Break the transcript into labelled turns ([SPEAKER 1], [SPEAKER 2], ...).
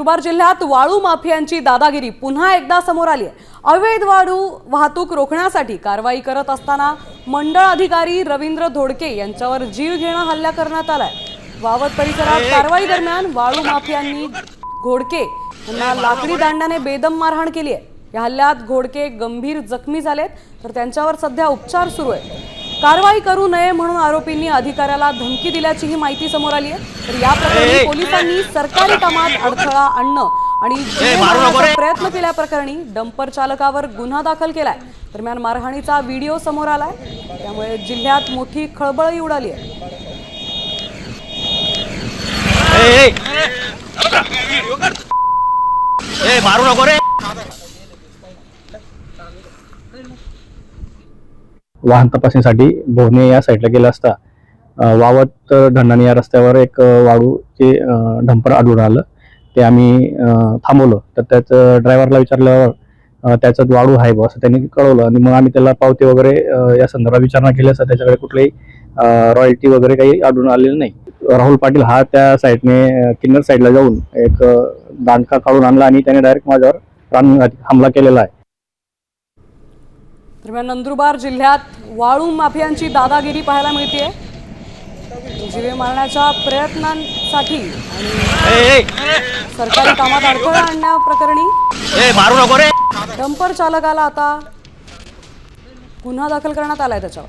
[SPEAKER 1] नंदुरबार जिल्ह्यात वाळू माफियांची दादागिरी पुन्हा एकदा समोर आली आहे। अवैध वाळू वाहतूक रोखण्यासाठी कारवाई करत असताना मंडळ अधिकारी रवींद्र धोडके यांच्यावर जीव घेणा हल्ला करण्यात आलाय। वावत परिसरात कारवाई दरम्यान वाळू माफियांनी घोडके यांना लाकडी दांडाने बेदम मारहाण केली आहे। या हल्ल्यात घोडके गंभीर जखमी झालेत, तर त्यांच्यावर सध्या उपचार सुरू आहेत। कारवाई करू नये म्हणून आरोपींनी अधिकाऱ्याला धमकी दिल्याची ही माहिती समोर आली आहे। तर या प्रकरणी पोलिसांनी सरकारी कामात अडथळा आणणं आणि प्रयत्न केल्याप्रकरणी डंपर चालकावर गुन्हा दाखल केलाय। दरम्यान मारहाणीचा व्हिडिओ समोर आलाय, त्यामुळे जिल्ह्यात मोठी खळबळ उडाली आहे।
[SPEAKER 2] वाहन तपासणीसाठी भोवणे या साईडला गेला असता वावत ढंढाणी या रस्त्यावर एक वाळूचे डंपर आढळून आलं। ते आम्ही थांबवलं, तर त्याचं ड्रायव्हरला विचारल्यावर त्याच्यात वाळू आहे बा असं त्यांनी कळवलं आणि मग आम्ही त्याला पावती वगैरे या संदर्भात विचारणा केली असता त्याच्याकडे कुठलीही रॉयल्टी वगैरे काही आढळून आलेलं नाही। राहुल पाटील हा त्या साईडने किन्नर साईडला जाऊन एक दांडका काढून आणला आणि त्याने डायरेक्ट माझ्यावर हमला केलेला आहे।
[SPEAKER 1] दरम्यान नंदुरबार जिल्ह्यात वाळू माफियांची दादागिरी पाहायला मिळते। जीवे मारण्याच्या प्रयत्नांसाठी आणि सरकारी कामात अडथळा आणण्याप्रकरणी डंपर चालकाला आता गुन्हा दाखल करण्यात आलाय त्याच्यावर।